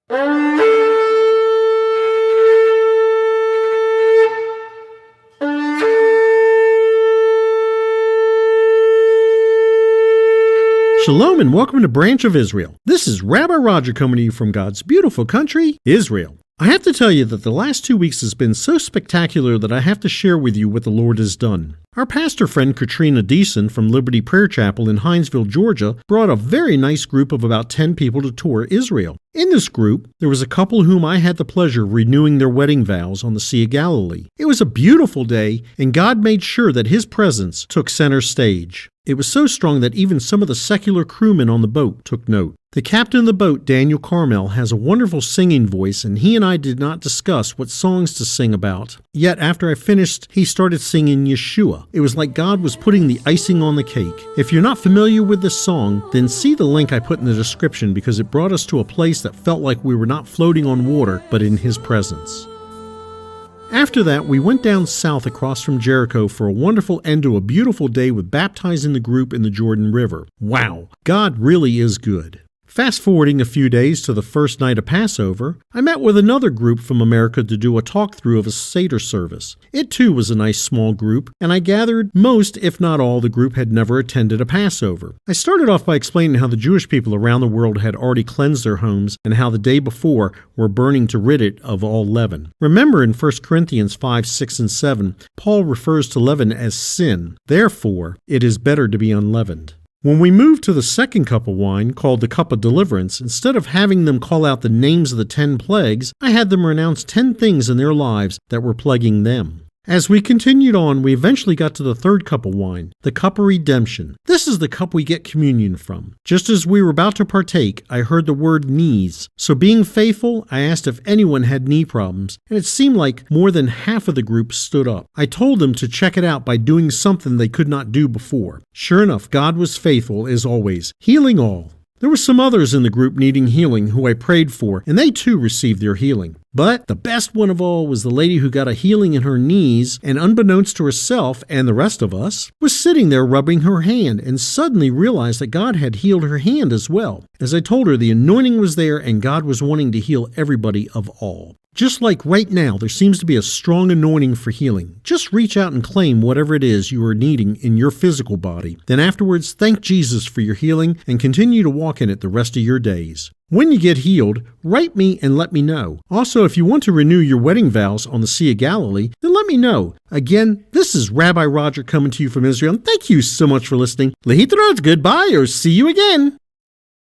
Shalom and welcome to Branch of Israel. This is Rabbi Roger coming to you from God's beautiful country, Israel. I have to tell you that the last 2 weeks has been so spectacular that I have to share with you what the Lord has done. Our pastor friend Katrina Deason from Liberty Prayer Chapel in Hinesville, Georgia, brought a very nice group of about 10 people to tour Israel. In this group, there was a couple whom I had the pleasure of renewing their wedding vows on the Sea of Galilee. It was a beautiful day, and God made sure that His presence took center stage. It was so strong that even some of the secular crewmen on the boat took note. The captain of the boat, Daniel Carmel, has a wonderful singing voice, and he and I did not discuss what songs to sing about. Yet after I finished, he started singing Yeshua. It was like God was putting the icing on the cake. If you're not familiar with this song, then see the link I put in the description because it brought us to a place that felt like we were not floating on water, but in His presence. After that, we went down south across from Jericho for a wonderful end to a beautiful day with baptizing the group in the Jordan River. Wow, God really is good. Fast forwarding a few days to the first night of Passover, I met with another group from America to do a talk-through of a Seder service. It too was a nice small group, and I gathered most, if not all, the group had never attended a Passover. I started off by explaining how the Jewish people around the world had already cleansed their homes and how the day before were burning to rid it of all leaven. Remember in 1 Corinthians 5, 6, and 7, Paul refers to leaven as sin. Therefore, it is better to be unleavened. When we moved to the second cup of wine, called the cup of deliverance, instead of having them call out the names of the 10 plagues, I had them renounce 10 things in their lives that were plaguing them. As we continued on, we eventually got to the third cup of wine, the cup of redemption. This is the cup we get communion from. Just as we were about to partake, I heard the word knees. So being faithful, I asked if anyone had knee problems, and it seemed like more than half of the group stood up. I told them to check it out by doing something they could not do before. Sure enough, God was faithful as always, healing all. There were some others in the group needing healing who I prayed for, and they too received their healing. But the best one of all was the lady who got a healing in her knees, and unbeknownst to herself and the rest of us, was sitting there rubbing her hand and suddenly realized that God had healed her hand as well. As I told her, the anointing was there and God was wanting to heal everybody of all. Just like right now, there seems to be a strong anointing for healing. Just reach out and claim whatever it is you are needing in your physical body. Then afterwards, thank Jesus for your healing and continue to walk in it the rest of your days. When you get healed, write me and let me know. Also, if you want to renew your wedding vows on the Sea of Galilee, then let me know. Again, this is Rabbi Roger coming to you from Israel, and thank you so much for listening. Lehitraot, goodbye, or see you again.